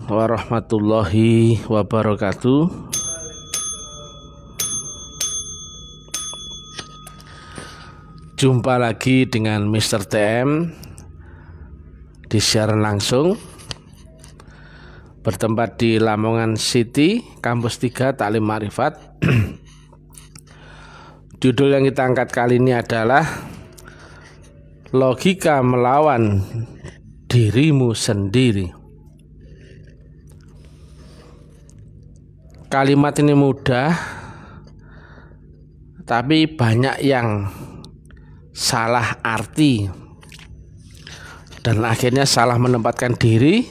warahmatullahi wabarakatuh. Jumpa lagi dengan Mr. TM di siaran langsung bertempat di Lamongan City, Kampus 3 Taklim Ma'rifat. Judul yang kita angkat kali ini adalah logika melawan dirimu sendiri. Kalimat ini mudah, tapi banyak yang salah arti dan akhirnya salah menempatkan diri.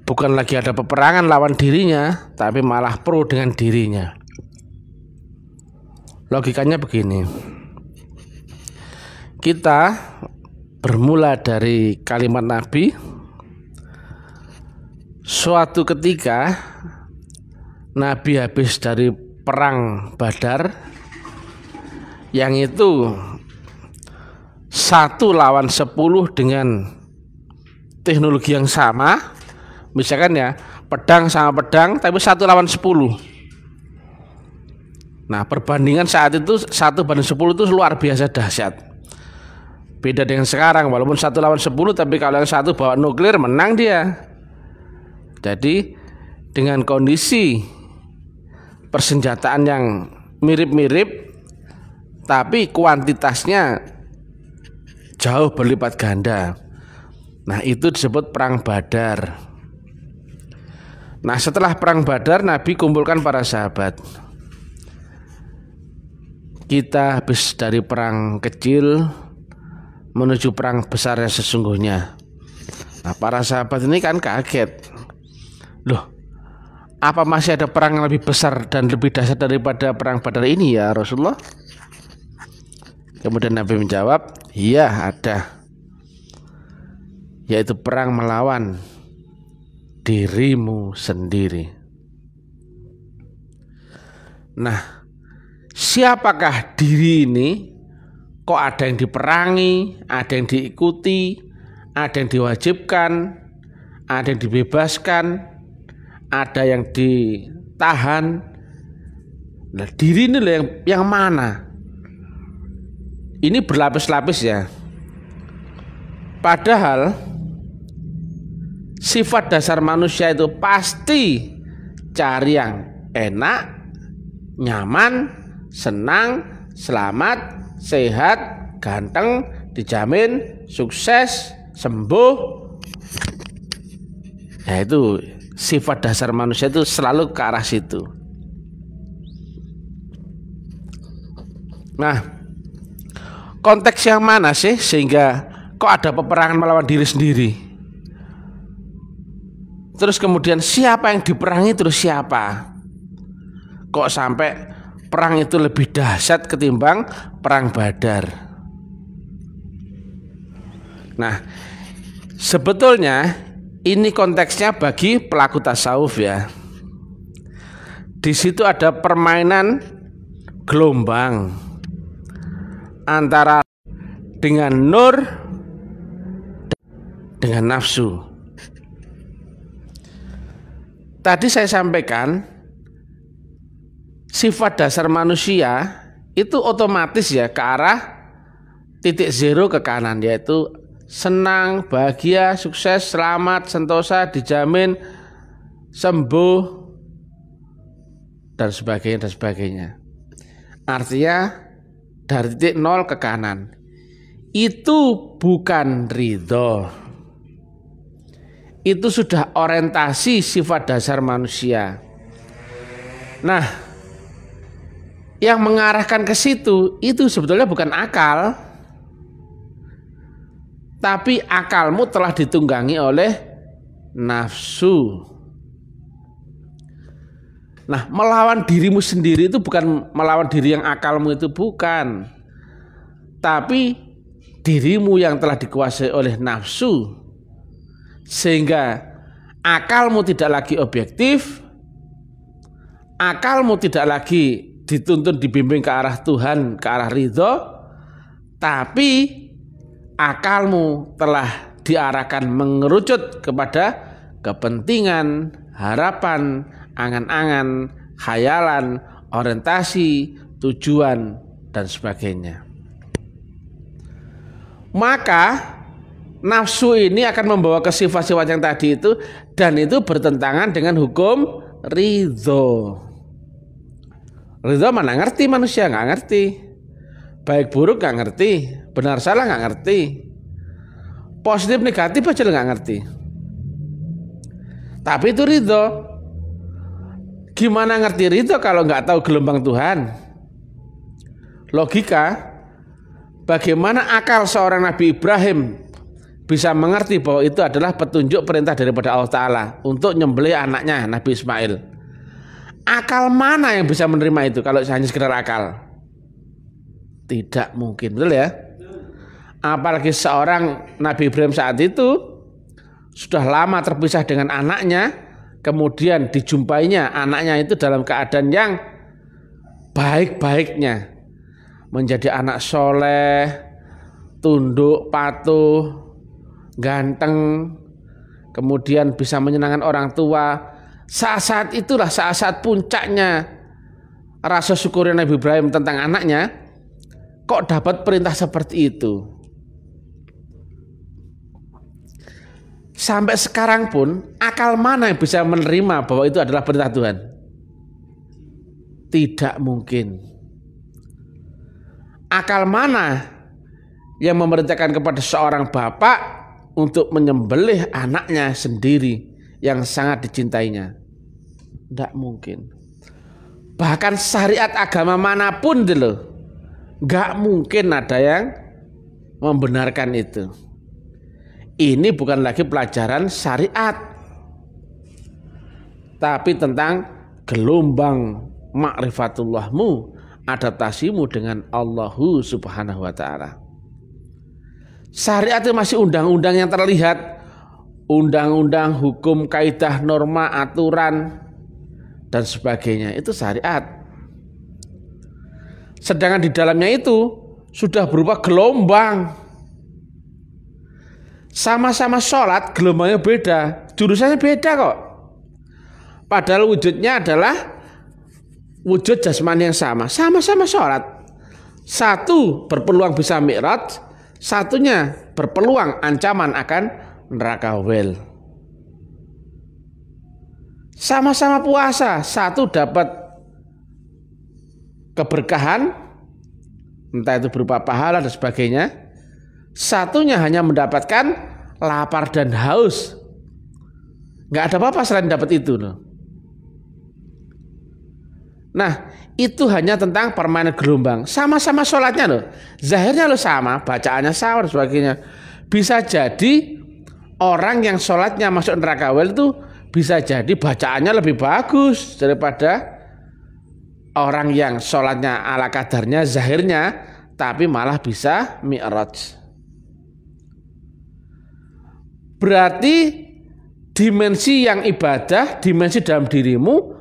Bukan lagi ada peperangan lawan dirinya, tapi malah pro dengan dirinya. Logikanya begini. Kita bermula dari kalimat Nabi. Suatu ketika Nabi habis dari perang Badar, yang itu 1 lawan 10 dengan teknologi yang sama. Misalkan ya, pedang sama pedang tapi 1 lawan 10. Nah, perbandingan saat itu 1 banding 10 itu luar biasa dahsyat. Beda dengan sekarang, walaupun 1 lawan 10, tapi kalau yang satu bawa nuklir menang dia. Jadi dengan kondisi persenjataan yang mirip-mirip, tapi kuantitasnya jauh berlipat ganda. Nah, itu disebut perang Badar. Nah, setelah perang Badar, Nabi kumpulkan para sahabat. Kita habis dari perang kecil menuju perang besar yang sesungguhnya. Nah, para sahabat ini kan kaget. Loh, apa masih ada perang yang lebih besar dan lebih dahsyat daripada perang Badar ini ya Rasulullah? Kemudian Nabi menjawab, iya ada, yaitu perang melawan dirimu sendiri. Nah, siapakah diri ini? Kok ada yang diperangi, ada yang diikuti, ada yang diwajibkan, ada yang dibebaskan, ada yang ditahan. Nah, diri ini yang mana? Ini berlapis-lapis ya. Padahal sifat dasar manusia itu pasti cari yang enak, nyaman, senang, selamat, sehat, ganteng, dijamin, sukses, sembuh. Nah, itu sifat dasar manusia itu selalu ke arah situ. Nah, konteks yang mana sih sehingga kok ada peperangan melawan diri sendiri? Terus kemudian siapa yang diperangi, terus siapa? Kok sampai perang itu lebih dahsyat ketimbang perang Badar? Nah, sebetulnya ini konteksnya bagi pelaku tasawuf ya. Di situ ada permainan gelombang antara dengan nur dengan nafsu. Tadi saya sampaikan sifat dasar manusia itu otomatis ya ke arah titik zero ke kanan, yaitu senang, bahagia, sukses, selamat, sentosa, dijamin, sembuh, dan sebagainya dan sebagainya. Artinya dari titik 0 ke kanan. Itu bukan ridho. Itu sudah orientasi sifat dasar manusia. Nah, yang mengarahkan ke situ itu sebetulnya bukan akal, tapi akalmu telah ditunggangi oleh nafsu. Nah, melawan dirimu sendiri itu bukan melawan diri yang akalmu itu, bukan, tapi dirimu yang telah dikuasai oleh nafsu, sehingga akalmu tidak lagi objektif, akalmu tidak lagi dituntun dibimbing ke arah Tuhan, ke arah ridho, tapi akalmu telah diarahkan mengerucut kepada kepentingan, harapan, angan-angan, khayalan, orientasi, tujuan, dan sebagainya. Maka nafsu ini akan membawa ke sifat-sifat yang tadi itu, dan itu bertentangan dengan hukum ridho. Ridho mana ngerti manusia, nggak ngerti. Baik buruk nggak ngerti, benar salah nggak ngerti, positif negatif aja nggak ngerti. Tapi itu ridho. Gimana ngerti ridho kalau nggak tahu gelombang Tuhan? Logika, bagaimana akal seorang Nabi Ibrahim bisa mengerti bahwa itu adalah petunjuk perintah daripada Allah Ta'ala untuk nyembelih anaknya Nabi Ismail? Akal mana yang bisa menerima itu kalau hanya sekedar akal? Tidak mungkin, betul ya? Apalagi seorang Nabi Ibrahim saat itu sudah lama terpisah dengan anaknya, kemudian dijumpainya anaknya itu dalam keadaan yang baik-baiknya, menjadi anak soleh, tunduk, patuh, ganteng, kemudian bisa menyenangkan orang tua. Saat-saat itulah saat-saat puncaknya rasa syukur Nabi Ibrahim tentang anaknya. Kok dapat perintah seperti itu? Sampai sekarang pun akal mana yang bisa menerima bahwa itu adalah perintah Tuhan? Tidak mungkin. Akal mana yang memerintahkan kepada seorang bapak untuk menyembelih anaknya sendiri yang sangat dicintainya? Tidak mungkin. Bahkan syariat agama manapun dulu, nggak mungkin ada yang membenarkan itu. Ini bukan lagi pelajaran syariat, tapi tentang gelombang ma'rifatullahmu, adaptasimu dengan Allahu Subhanahu wa Ta'ala. Syariat itu masih undang-undang yang terlihat, undang-undang, hukum, kaidah, norma, aturan, dan sebagainya. Itu syariat. Sedangkan di dalamnya itu sudah berupa gelombang. Sama-sama sholat, gelombangnya beda, jurusannya beda kok. Padahal wujudnya adalah wujud jasmani yang sama. Sama-sama sholat. Satu berpeluang bisa mi'raj, satunya berpeluang ancaman akan neraka wel. Sama-sama puasa, satu dapat keberkahan, entah itu berupa pahala dan sebagainya, satunya hanya mendapatkan lapar dan haus. Nggak ada apa-apa selain dapat itu loh. Nah, itu hanya tentang permainan gelombang. Sama-sama sholatnya loh, zahirnya loh sama, bacaannya sama dan sebagainya. Bisa jadi orang yang sholatnya masuk neraka wel itu bisa jadi bacaannya lebih bagus daripada orang yang sholatnya ala kadarnya, zahirnya, tapi malah bisa mi'raj. Berarti dimensi yang ibadah, dimensi dalam dirimu,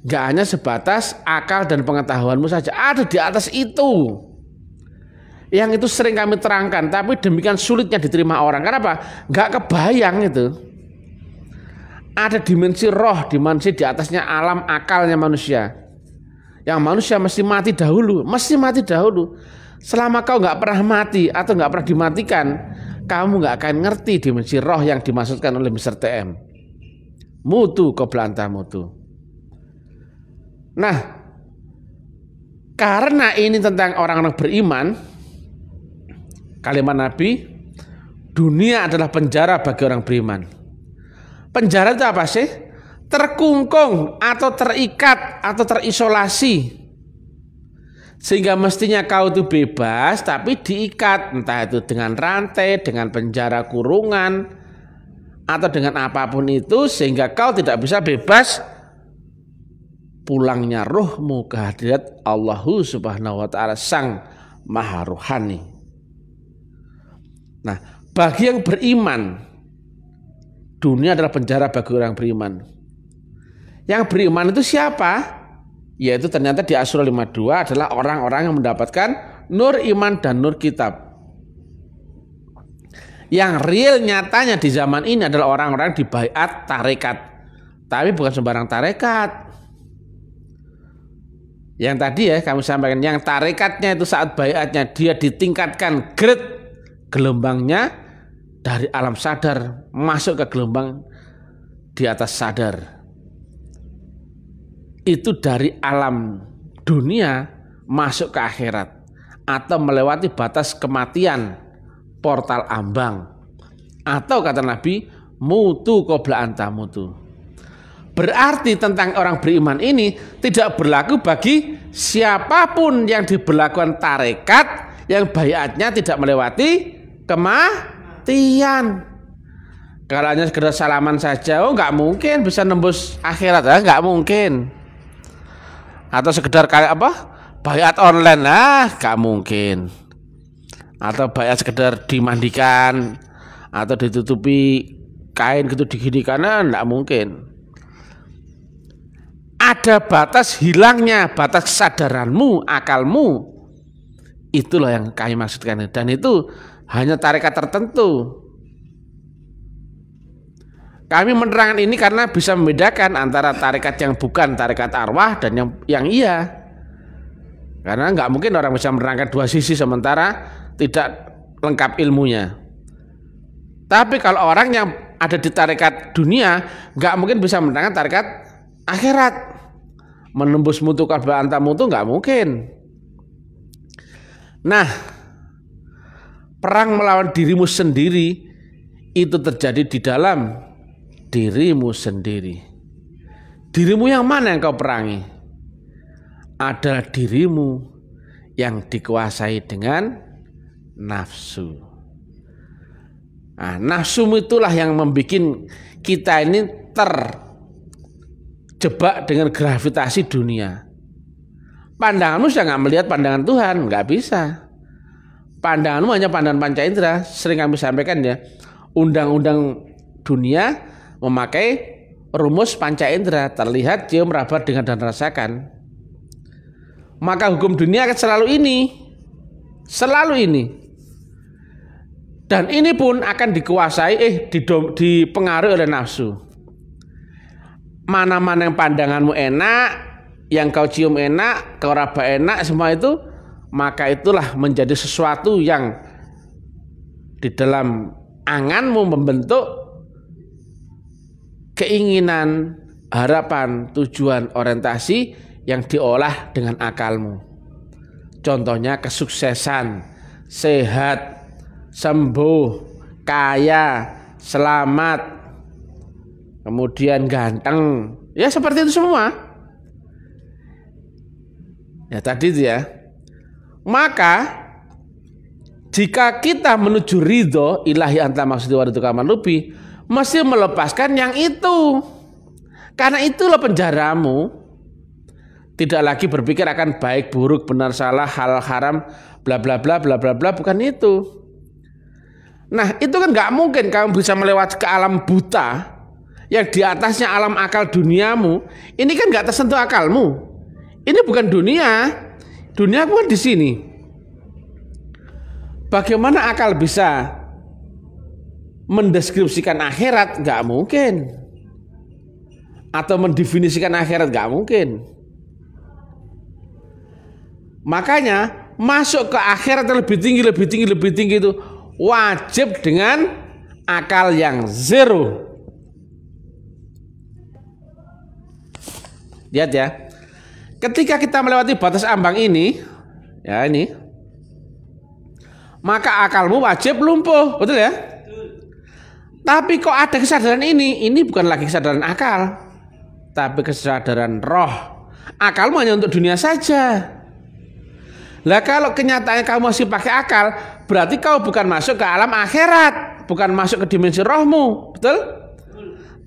gak hanya sebatas akal dan pengetahuanmu saja, ada di atas itu. Yang itu sering kami terangkan, tapi demikian sulitnya diterima orang. Kenapa? Gak kebayang itu. Ada dimensi roh, dimensi di atasnya alam akalnya manusia. Yang manusia mesti mati dahulu, mesti mati dahulu. Selama kau nggak pernah mati atau nggak pernah dimatikan, kamu nggak akan ngerti dimensi roh yang dimaksudkan oleh Mr. TM. Mutu qoblanta mutu. Nah, karena ini tentang orang-orang beriman, kalimat Nabi, dunia adalah penjara bagi orang beriman. Penjara itu apa sih? Terkungkung atau terikat atau terisolasi, sehingga mestinya kau itu bebas tapi diikat, entah itu dengan rantai, dengan penjara kurungan, atau dengan apapun itu, sehingga kau tidak bisa bebas. Pulangnya ruhmu ke hadirat Allahu Subhanahu wa Ta'ala, Sang Maha Rohani. Nah, bagi yang beriman, dunia adalah penjara bagi orang beriman. Yang beriman itu siapa? Yaitu ternyata di Asyura 52 adalah orang-orang yang mendapatkan nur iman dan nur kitab. Yang real nyatanya di zaman ini adalah orang-orang di baiat tarekat. Tapi bukan sembarang tarekat. Yang tadi ya kami sampaikan, yang tarekatnya itu saat baiatnya dia ditingkatkan grade gelombangnya dari alam sadar masuk ke gelombang di atas sadar. Itu dari alam dunia masuk ke akhirat atau melewati batas kematian, portal ambang, atau kata Nabi mutu qabla anta mutu. Berarti tentang orang beriman ini tidak berlaku bagi siapapun yang diberlakukan tarekat yang baiatnya tidak melewati kematian. Kalau hanya sekedar salaman saja, nggak mungkin bisa nembus akhirat, ya nggak mungkin. Atau sekedar kayak apa? Baiat online, nggak mungkin. Atau baiat sekedar dimandikan atau ditutupi kain gitu diginikan, nggak mungkin. Ada batas hilangnya batas kesadaranmu, akalmu. Itulah yang kami maksudkan, dan itu hanya tarekat tertentu. Kami menerangkan ini karena bisa membedakan antara tarekat yang bukan tarekat arwah dan yang iya. Karena nggak mungkin orang bisa menerangkan dua sisi sementara tidak lengkap ilmunya. Tapi kalau orang yang ada di tarekat dunia nggak mungkin bisa menerangkan tarekat akhirat. Menembus mutu qabla anta mutu nggak mungkin. Nah, perang melawan dirimu sendiri itu terjadi di dalam dirimu sendiri. Dirimu yang mana yang kau perangi? Adalah dirimu yang dikuasai dengan nafsu. Nah, nafsumu itulah yang membuat kita ini terjebak dengan gravitasi dunia. Pandanganmu sudah nggak melihat pandangan Tuhan, nggak bisa. Pandanganmu hanya pandangan panca indera. Sering kami sampaikan ya, undang-undang dunia memakai rumus panca indera, terlihat, cium, raba, dengar dan rasakan. Maka hukum dunia akan selalu ini. Dan ini pun akan dikuasai, dipengaruhi oleh nafsu. Mana-mana yang pandanganmu enak, yang kau cium enak, kau raba enak, semua itu, maka itulah menjadi sesuatu yang di dalam anganmu membentuk keinginan, harapan, tujuan, orientasi yang diolah dengan akalmu. Contohnya kesuksesan, sehat, sembuh, kaya, selamat, kemudian ganteng, ya seperti itu semua. Ya tadi itu ya. Maka jika kita menuju ridho ilahi anta maksudi wa ridhoka manubi, mesti melepaskan yang itu. Karena itulah penjaramu. Tidak lagi berpikir akan baik, buruk, benar, salah, halal, haram, bla bla bla bla bla bla, bukan itu. Nah, itu kan nggak mungkin kamu bisa melewati ke alam buta yang di atasnya alam akal duniamu. Ini kan nggak tersentuh akalmu. Ini bukan dunia. Dunia bukan di sini. Bagaimana akal bisa mendeskripsikan akhirat? Nggak mungkin. Atau mendefinisikan akhirat? Nggak mungkin. Makanya masuk ke akhirat yang lebih tinggi itu wajib dengan akal yang zero. Lihat ya. Ketika kita melewati batas ambang ini, ya ini, maka akalmu wajib lumpuh, betul ya? Tapi kok ada kesadaran ini bukan lagi kesadaran akal, tapi kesadaran roh. Akalmu hanya untuk dunia saja. Lah kalau kenyataannya kamu masih pakai akal, berarti kau bukan masuk ke alam akhirat, bukan masuk ke dimensi rohmu, betul?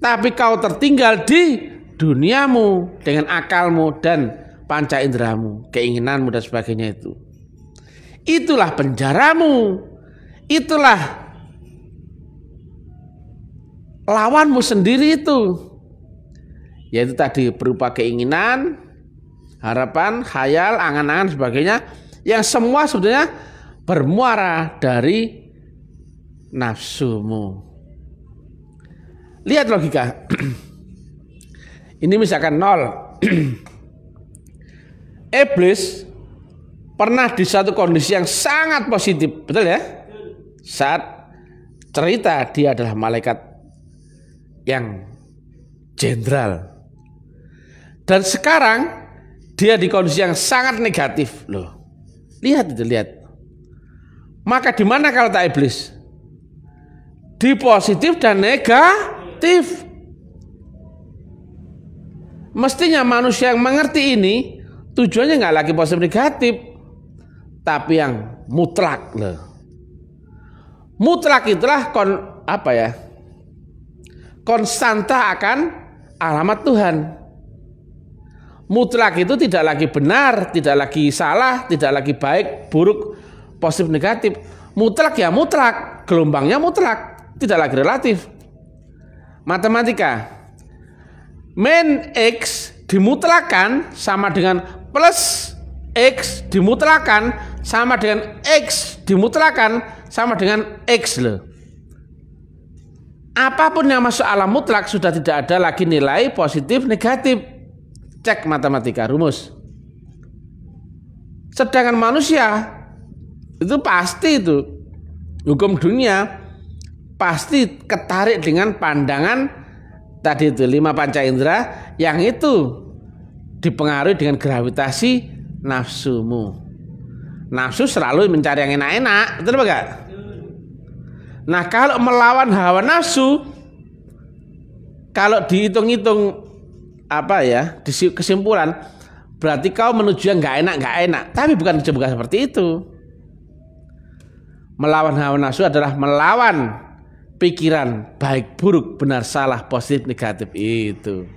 Tapi kau tertinggal di duniamu dengan akalmu dan panca inderamu, keinginanmu dan sebagainya itu. Itulah penjaramu. Itulah lawanmu sendiri itu. Yaitu tadi berupa keinginan, harapan, khayal, angan-angan sebagainya yang semua sebetulnya bermuara dari nafsumu. Lihat logika. Ini misalkan 0. Iblis pernah di satu kondisi yang sangat positif, betul ya? Saat cerita dia adalah malaikat yang jenderal. Dan sekarang dia di kondisi yang sangat negatif, loh. Lihat itu, lihat. Maka di mana kalau tak iblis? Di positif dan negatif. Mestinya manusia yang mengerti ini tujuannya nggak lagi positif negatif, tapi yang mutlak loh. Mutlak itulah konstanta akan alamat Tuhan. Mutlak itu tidak lagi benar, tidak lagi salah, tidak lagi baik, buruk, positif negatif. Mutlak ya mutlak, gelombangnya mutlak, tidak lagi relatif. Matematika. Min X dimutlakan sama dengan plus X dimutlakan sama dengan X dimutlakan sama dengan X loh. Apapun yang masuk alam mutlak sudah tidak ada lagi nilai positif negatif. Cek matematika rumus. Sedangkan manusia itu pasti itu hukum dunia pasti ketarik dengan pandangan tadi itu 5 panca indera yang itu dipengaruhi dengan gravitasi nafsumu. Nafsu selalu mencari yang enak-enak, betul enggak? Nah, kalau melawan hawa nafsu, kalau dihitung-hitung kesimpulan, berarti kau menuju yang nggak enak. Tapi bukan seperti itu. Melawan hawa nafsu adalah melawan pikiran baik buruk benar salah positif negatif itu.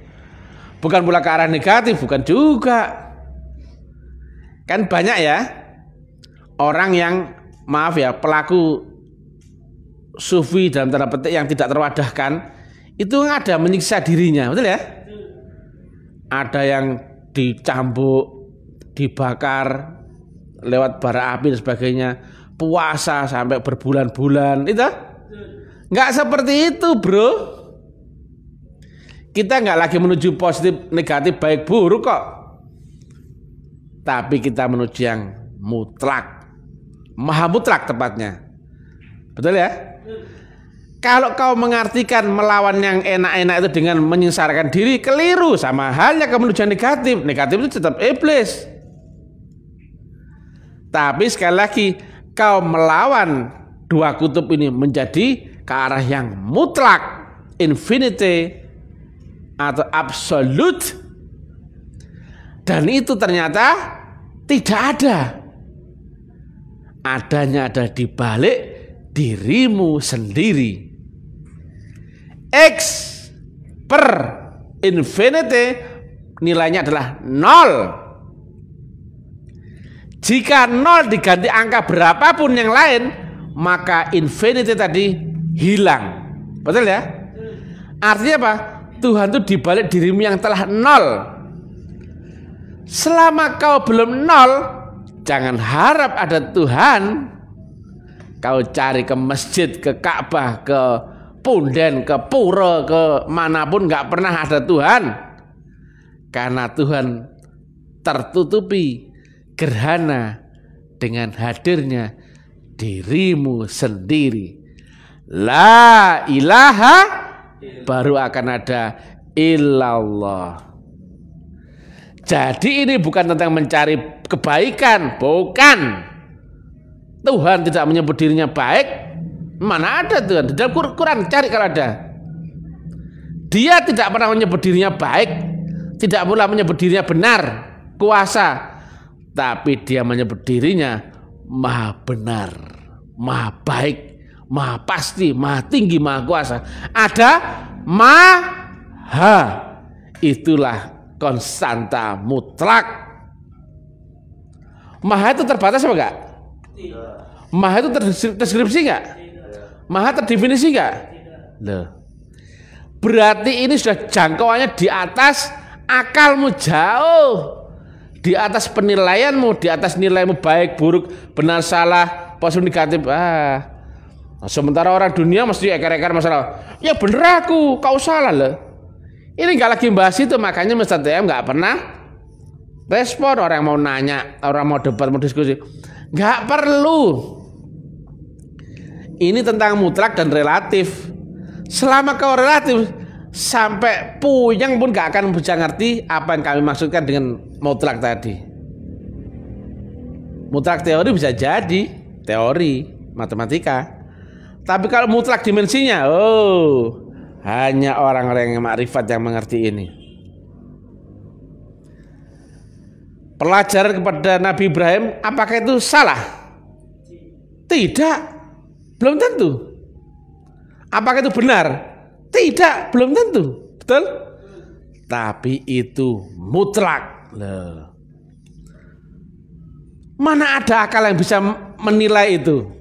Bukan pula ke arah negatif, bukan juga. Kan banyak ya orang yang pelaku sufi dalam tanda petik yang tidak terwadahkan itu ada menyiksa dirinya, betul ya? Ada yang dicambuk, dibakar lewat bara api dan sebagainya, puasa sampai berbulan-bulan itu. Nggak seperti itu, bro. Kita nggak lagi menuju positif, negatif, baik, buruk kok. Tapi kita menuju yang mutlak. Maha mutlak tepatnya. Betul ya? Kalau kau mengartikan melawan yang enak-enak itu dengan menyengsarakan diri, keliru. Sama halnya kau menuju yang negatif. Negatif itu tetap iblis. Tapi sekali lagi, kau melawan dua kutub ini menjadi ke arah yang mutlak, infinity atau absolute, dan itu ternyata tidak ada. Adanya ada di balik dirimu sendiri. X per infinity nilainya adalah 0. Jika 0 diganti angka berapapun yang lain, maka infinity tadi hilang. Betul ya? Artinya apa? Tuhan itu dibalik dirimu yang telah 0. Selama kau belum 0, jangan harap ada Tuhan. Kau cari ke masjid, ke Ka'bah, ke punden, ke pura, ke manapun, nggak pernah ada Tuhan. Karena Tuhan tertutupi gerhana dengan hadirnya dirimu sendiri. La ilaha baru akan ada illallah. Jadi ini bukan tentang mencari kebaikan, bukan. Tuhan tidak menyebut dirinya baik. Mana ada Tuhan? Di dalam Quran cari kalau ada. Dia tidak pernah menyebut dirinya baik, tidak pula menyebut dirinya benar, kuasa. Tapi dia menyebut dirinya maha benar, maha baik, maha pasti, maha tinggi, maha kuasa. Ada maha. Itulah konstanta mutlak. Maha itu terbatas apa enggak? Maha itu terdeskripsi enggak? Maha terdefinisi enggak? Loh. Berarti ini sudah jangkauannya di atas akalmu jauh. Di atas penilaianmu, di atas nilaimu baik, buruk, benar, salah, positif, negatif. Sementara orang dunia mesti eker-eker masalah. Ya bener aku, kau salah loh. Ini nggak lagi bahas itu, makanya Mr. TM nggak pernah respon orang mau nanya, orang mau debat, mau diskusi. Nggak perlu. Ini tentang mutlak dan relatif. Selama kau relatif, sampai puyeng pun nggak akan bisa ngerti apa yang kami maksudkan dengan mutlak tadi. Mutlak teori bisa jadi teori matematika. Tapi kalau mutlak dimensinya, hanya orang-orang yang makrifat yang mengerti ini. Pelajaran kepada Nabi Ibrahim, apakah itu salah? Tidak, belum tentu. Apakah itu benar? Tidak, belum tentu. Betul? Tapi itu mutlak. Mana ada akal yang bisa menilai itu?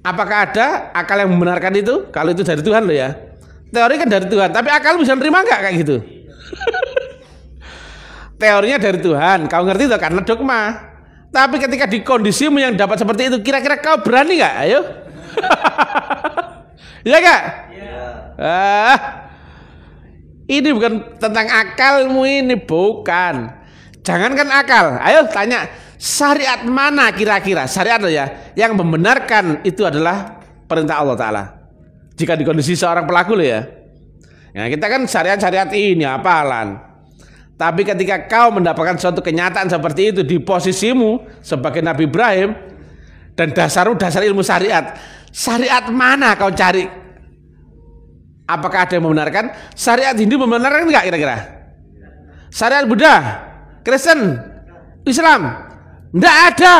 Apakah ada akal yang membenarkan itu? Kalau itu dari Tuhan loh ya. Teori kan dari Tuhan, tapi akal bisa nerima nggak kayak gitu? Teorinya dari Tuhan, kau ngerti itu karena dogma. Tapi ketika di kondisimu yang dapat seperti itu, kira-kira kau berani nggak? Ayo. Iya nggak? Iya. Ini bukan tentang akalmu, ini bukan. Jangankan akal, ayo tanya syariat mana kira-kira syariat ya yang membenarkan itu adalah perintah Allah Ta'ala. Jika di kondisi seorang pelaku loh ya. Nah, kita kan syariat-syariat ini apalan. Tapi ketika kau mendapatkan suatu kenyataan seperti itu di posisimu sebagai Nabi Ibrahim dan dasar ilmu syariat, syariat mana kau cari? Apakah ada yang membenarkan? Syariat Hindu membenarkan enggak kira-kira? Syariat Buddha, Kristen, Islam, enggak ada.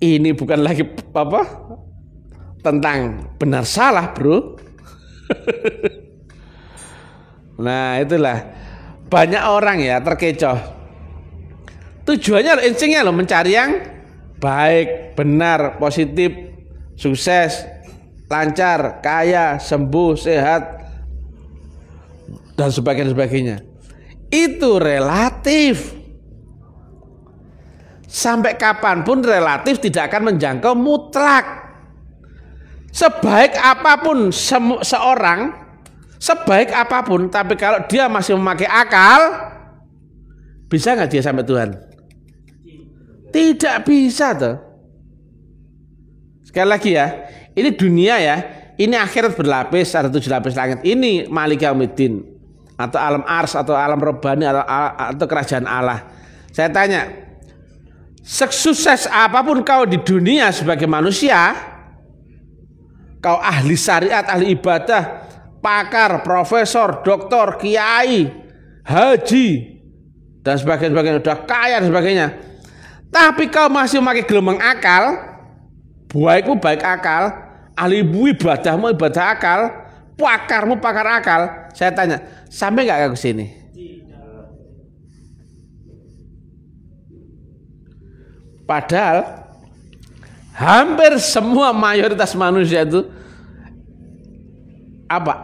Ini bukan lagi apa? Tentang benar salah, bro. Nah, itulah. Banyak orang ya terkecoh. Tujuannya instingnya mencari yang baik, benar, positif, sukses, lancar, kaya, sembuh, sehat, dan sebagainya. Itu relatif. Sampai kapanpun relatif tidak akan menjangkau mutlak. Sebaik apapun seorang, sebaik apapun, tapi kalau dia masih memakai akal, bisa nggak dia sampai Tuhan? Tidak bisa tuh. Sekali lagi ya, ini dunia ya, ini akhirat berlapis, ada 7 lapis langit. Ini Malik Yaumiddin, atau alam ars, atau alam robbani, atau kerajaan Allah. Saya tanya, sukses apapun kau di dunia sebagai manusia, kau ahli syariat, ahli ibadah, pakar, profesor, doktor, kiai, haji, dan sebagainya, udah kaya dan sebagainya. Tapi kau masih memakai gelombang akal, baikmu baik akal, ahli ibadahmu ibadah akal, pakarmu pakar akal. Saya tanya, sampai nggak ke sini? Padahal hampir semua mayoritas manusia itu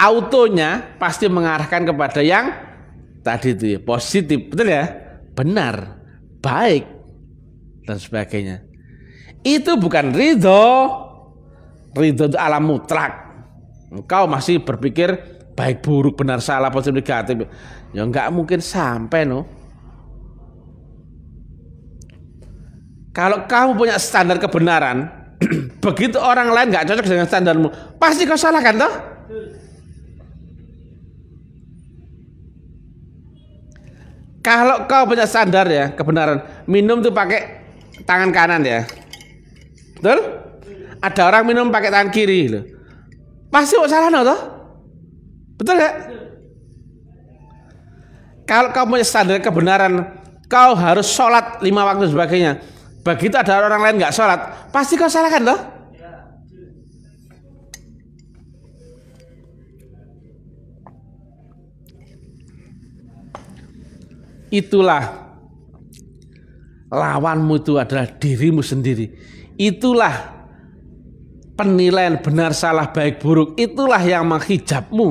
autonya pasti mengarahkan kepada yang tadi itu ya, positif, betul ya, benar, baik dan sebagainya. Itu bukan ridho itu alam mutlak. Engkau masih berpikir baik buruk, benar salah, positif negatif, ya nggak mungkin sampai no. Kalau kamu punya standar kebenaran, begitu orang lain nggak cocok dengan standarmu, pasti kau salahkan toh. Kalau kau punya standar ya kebenaran, minum tuh pakai tangan kanan ya, betul? Ada orang minum pakai tangan kiri loh, pasti kok salah no toh, betul ya? Kalau kau punya standar kebenaran, kau harus sholat 5 waktu sebagainya. Begitu ada orang lain nggak sholat, pasti kau salahkan toh. Itulah lawanmu, itu adalah dirimu sendiri. Itulah penilaian benar salah baik buruk. Itulah yang menghijabmu.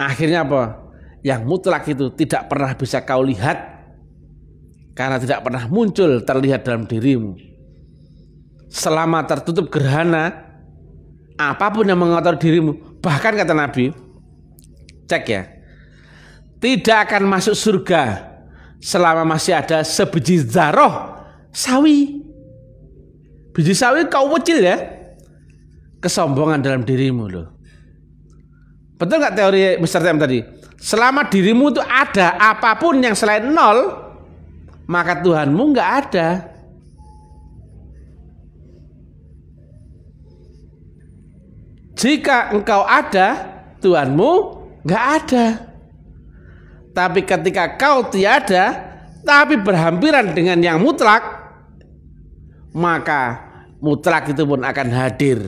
Akhirnya apa? Yang mutlak itu tidak pernah bisa kau lihat karena tidak pernah muncul terlihat dalam dirimu. selama tertutup gerhana, apapun yang mengotori dirimu, bahkan kata Nabi, cek ya, tidak akan masuk surga selama masih ada sebiji zarah sawi. Biji sawi kau kecil ya, kesombongan dalam dirimu loh. Betul nggak teori Mr. TM tadi? Selama dirimu itu ada apapun yang selain nol, maka Tuhanmu nggak ada. Jika engkau ada, Tuhanmu nggak ada. Tapi ketika kau tiada, tapi berhampiran dengan yang mutlak, maka mutlak itu pun akan hadir.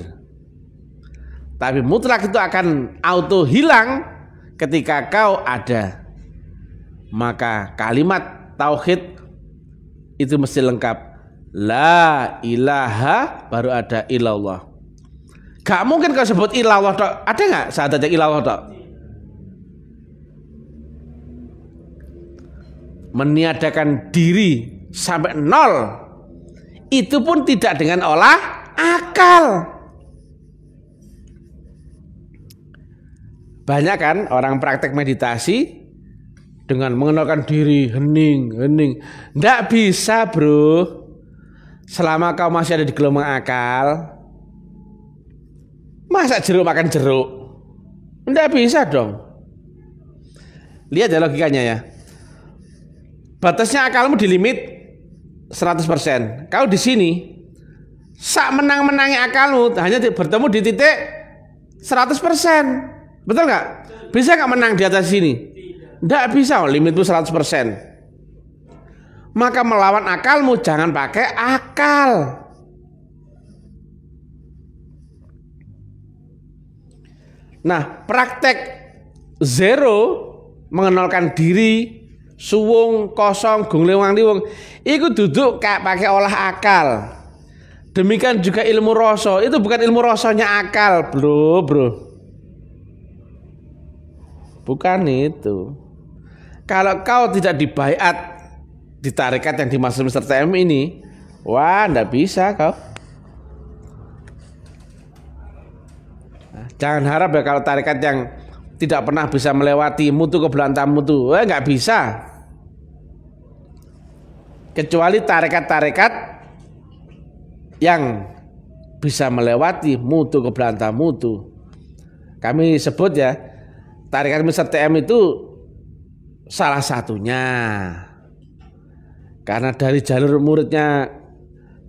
Tapi mutlak itu akan auto hilang ketika kau ada. Maka kalimat tauhid itu mesti lengkap. La ilaha baru ada illallah. Gak mungkin kau sebut illallah tok. Ada nggak saat ada illallah tok? Meniadakan diri sampai nol, itu pun tidak dengan olah akal. Banyak kan orang praktek meditasi dengan mengenalkan diri, hening. Nggak bisa bro, selama kau masih ada di gelombang akal. Masa jeruk makan jeruk? Nggak bisa dong. Lihat ya logikanya ya. Batasnya akalmu di limit 100%. Kau di sini sak menang-menangnya akalmu hanya bertemu di titik 100%. Betul nggak? Bisa nggak menang di atas sini? Nggak bisa, limitmu 100%. Maka melawan akalmu jangan pakai akal. Nah, praktek zero, mengenalkan diri, suwung, kosong, gung lewang liwung, itu duduk kayak pakai olah akal. Demikian juga ilmu rasa, itu bukan ilmu rasanya akal, bro. Bukan itu. Kalau kau tidak dibaiat di tarekat yang dimaksud Mr. TM ini, wah, ndak bisa kau. Nah, jangan harap ya kalau tarekat yang tidak pernah bisa melewati mutu ke belantang mutu, nggak bisa. Kecuali tarekat-tarekat yang bisa melewati mutu ke belantang mutu. Kami sebut ya, tarekat Mr. TM itu salah satunya. Karena dari jalur muridnya,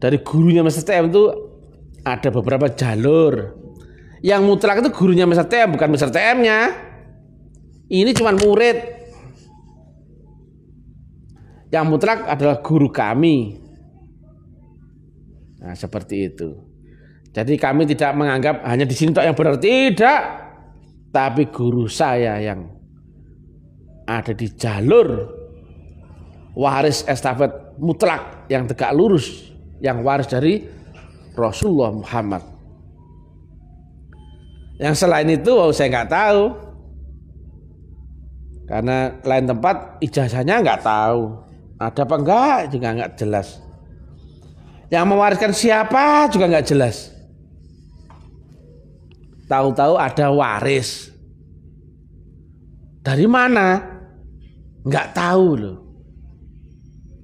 dari gurunya Mr. TM itu ada beberapa jalur. Yang mutlak itu gurunya Mr. TM, bukan Mr. TM-nya. Ini cuma murid. Yang mutlak adalah guru kami. Nah, seperti itu. Jadi kami tidak menganggap hanya di sini tok yang benar, tidak. Tapi guru saya yang ada di jalur waris estafet mutlak yang tegak lurus, yang waris dari Rasulullah Muhammad. Yang selain itu saya nggak tahu. Karena lain tempat ijazahnya nggak tahu. Ada apa enggak juga enggak jelas. Yang mewariskan siapa juga enggak jelas. Tahu-tahu ada waris. Dari mana? Enggak tahu loh.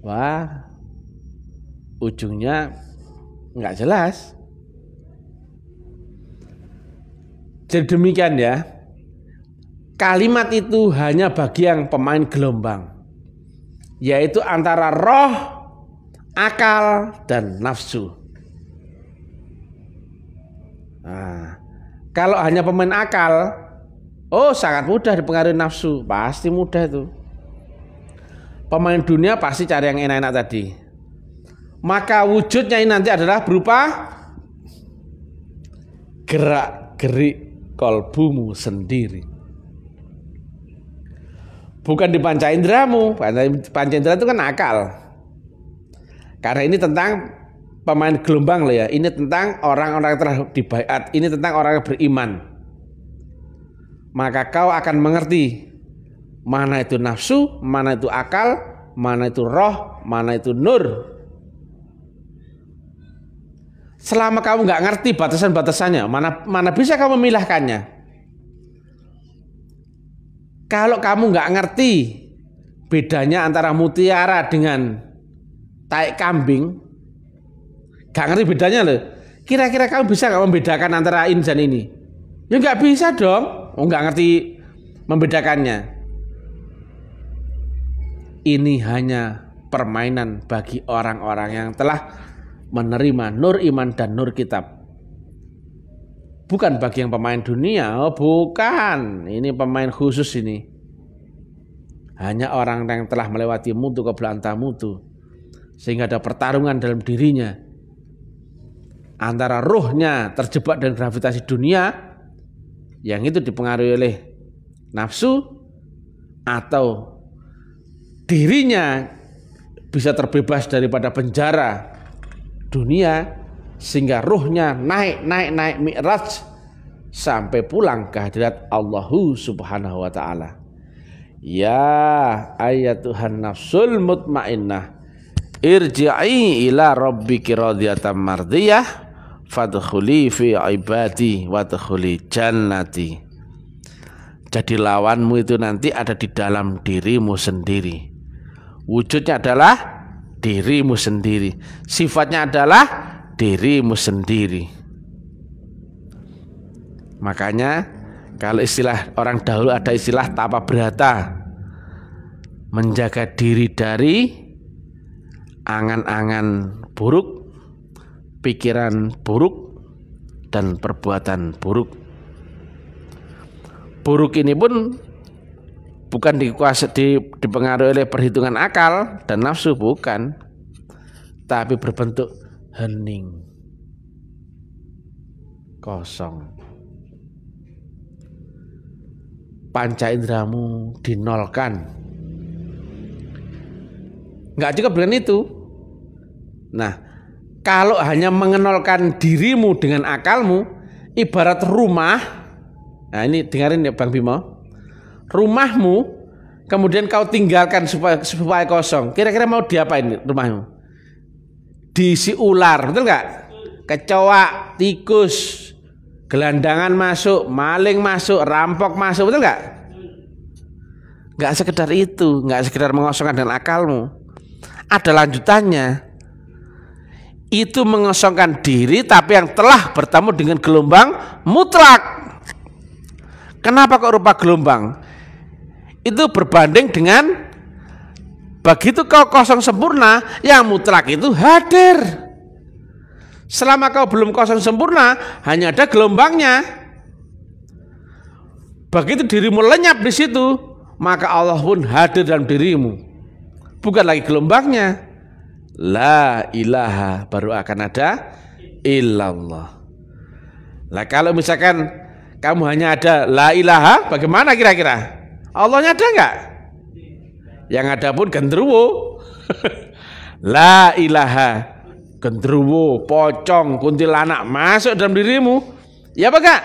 Wah, ujungnya enggak jelas. Jadi demikian ya. Kalimat itu hanya bagi yang pemain gelombang. Yaitu antara roh, akal, dan nafsu. Nah, kalau hanya pemain akal, oh sangat mudah dipengaruhi nafsu, pasti mudah itu. Pemain dunia pasti cari yang enak-enak tadi. Maka wujudnya ini nanti adalah berupa gerak-gerik kolbumu sendiri. Bukan di panca inderamu. Panca indera itu kan akal. Karena ini tentang pemain gelombang loh ya. Ini tentang orang-orang yang telah dibaiat. Ini tentang orang yang beriman. Maka kau akan mengerti mana itu nafsu, mana itu akal, mana itu roh, mana itu nur. Selama kamu nggak ngerti batasan-batasannya, mana bisa kamu memilahkannya. Kalau kamu nggak ngerti bedanya antara mutiara dengan tai kambing, nggak ngerti bedanya loh. Kira-kira kamu bisa nggak membedakan antara ini dan ini? Ya nggak bisa dong. Nggak ngerti membedakannya. Ini hanya permainan bagi orang-orang yang telah menerima nur iman dan nur kitab. Bukan bagi yang pemain dunia, oh bukan. Ini pemain khusus ini. Hanya orang yang telah melewati mutu qabla mutu, sehingga ada pertarungan dalam dirinya antara ruhnya terjebak dengan gravitasi dunia yang itu dipengaruhi oleh nafsu, atau dirinya bisa terbebas daripada penjara dunia sehingga ruhnya naik mi'raj sampai pulang ke hadirat Allahu subhanahu wa ta'ala. Ya ayatuhan nafsul mutmainnah irji'i ila rabbiki radiyatan mardiyah fadkhuli fi ibadi wadkhuli jannati. Jadi lawanmu itu nanti ada di dalam dirimu sendiri. Wujudnya adalah dirimu sendiri. Sifatnya adalah dirimu sendiri. Makanya kalau istilah orang dahulu ada istilah tapa berata, menjaga diri dari angan-angan buruk, pikiran buruk, dan perbuatan buruk. Buruk ini pun bukan dipengaruhi oleh perhitungan akal dan nafsu, bukan, tapi berbentuk hening, kosong. Panca indramu dinolkan. Nggak cukup dengan itu. Nah, kalau hanya mengenolkan dirimu dengan akalmu, ibarat rumah. Nah ini dengarin ya Bang Bimo. Rumahmu kemudian kau tinggalkan supaya kosong. Kira-kira mau diapain rumahmu? Diisi ular, betul nggak? Kecoa, tikus, gelandangan masuk, maling masuk, rampok masuk, betul nggak? Nggak sekedar itu, nggak sekedar mengosongkan dengan akalmu. Ada lanjutannya. Itu mengosongkan diri, tapi yang telah bertemu dengan gelombang mutlak. Kenapa kok rupa gelombang? Itu berbanding dengan begitu kau kosong sempurna, yang mutlak itu hadir. Selama kau belum kosong sempurna, hanya ada gelombangnya. Begitu dirimu lenyap di situ, maka Allah pun hadir dalam dirimu. Bukan lagi gelombangnya. La ilaha, baru akan ada illallah. Lah kalau misalkan kamu hanya ada la ilaha, bagaimana kira-kira? Allahnya ada enggak? Yang ada pun genderuwo. La ilaha, genderuwo, pocong, kuntilanak masuk dalam dirimu. Ya apa enggak?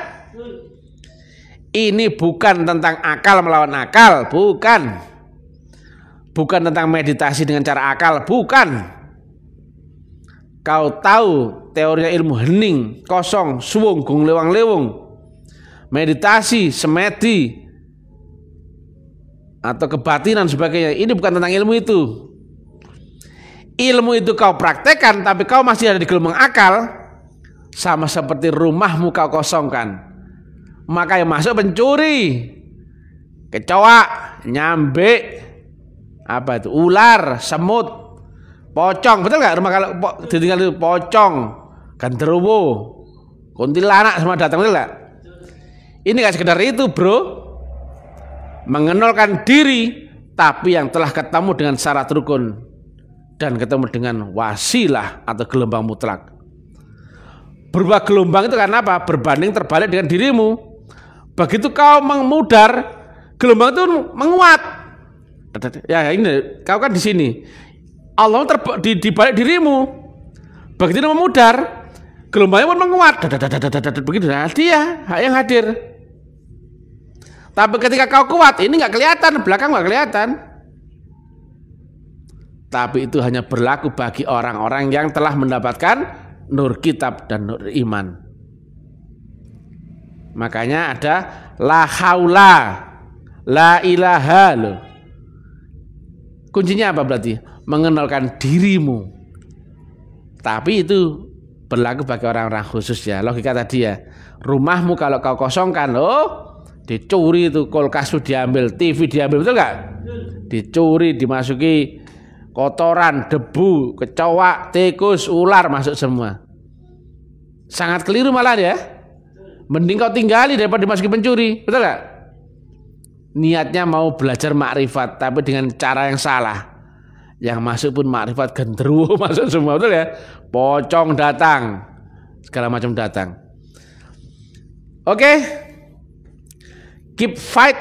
Ini bukan tentang akal melawan akal, bukan. Bukan tentang meditasi dengan cara akal, bukan. Kau tahu teorinya ilmu hening, kosong, suwung, gung lewang-lewung, meditasi, semedi, atau kebatinan sebagainya. Ini bukan tentang ilmu itu. Ilmu itu kau praktekkan, tapi kau masih ada di gelombang akal. Sama seperti rumahmu kau kosongkan, maka yang masuk pencuri, kecoa, nyambe, apa itu, ular, semut, pocong, betul nggak? Rumah kalau ditinggal itu pocong, genderuwo, kuntilanak semua datang, betul nggak? Ini nggak sekedar itu, bro. Mengenalkan diri, tapi yang telah ketemu dengan syarat rukun dan ketemu dengan wasilah atau gelombang mutlak. Berubah gelombang itu karena apa? Berbanding terbalik dengan dirimu. Begitu kau memudar, gelombang itu menguat. Ya ini, kau kan di sini. Allah di balik dirimu. Begitu memudar, gelombangnya pun menguat. Begitu, nah, dia yang hadir. Tapi ketika kau kuat, ini nggak kelihatan, belakang nggak kelihatan. Tapi itu hanya berlaku bagi orang-orang yang telah mendapatkan nur kitab dan nur iman. Makanya ada la haula, la ilaha loh. Kuncinya apa berarti? Mengenalkan dirimu. Tapi itu berlaku bagi orang-orang khusus ya. Logika tadi ya. Rumahmu kalau kau kosongkan, dicuri itu, kulkasmu diambil, TV diambil, betul nggak? Dicuri, dimasuki kotoran, debu, kecoa, tikus, ular masuk semua. Sangat keliru malah ya. Mending kau tinggali daripada dimasuki pencuri, betul nggak? Niatnya mau belajar makrifat, tapi dengan cara yang salah. Yang masuk pun makrifat genderuwo masuk semua, betul ya? Pocong datang, segala macam datang. Oke, keep fight,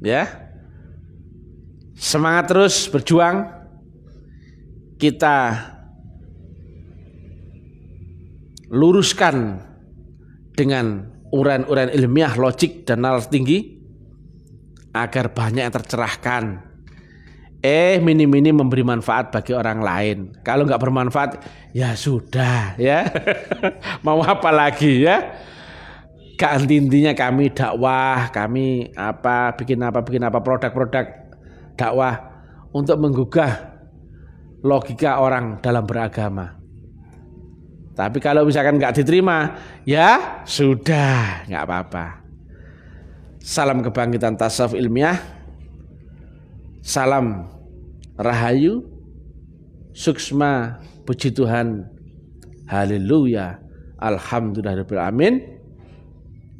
ya. Semangat terus berjuang. Kita luruskan dengan uraian-uraian ilmiah, logik dan nalar tinggi agar banyak yang tercerahkan. Minim-minim memberi manfaat bagi orang lain. Kalau nggak bermanfaat, ya sudah ya. Mau apa lagi ya? Intinya kami dakwah, kami bikin apa produk-produk dakwah untuk menggugah logika orang dalam beragama. Tapi kalau misalkan nggak diterima, ya sudah, nggak apa-apa. Salam kebangkitan tasawuf ilmiah, salam rahayu, suksma, puji Tuhan, haleluya, alhamdulillahirabbil alamin,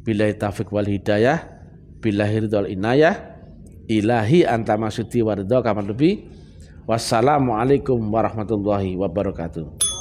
billahi taufiq wal hidayah, billahi ridwal inayah, ilahi anta maksudi wa ridha kaman lebih. Wassalamualaikum warahmatullahi wabarakatuh.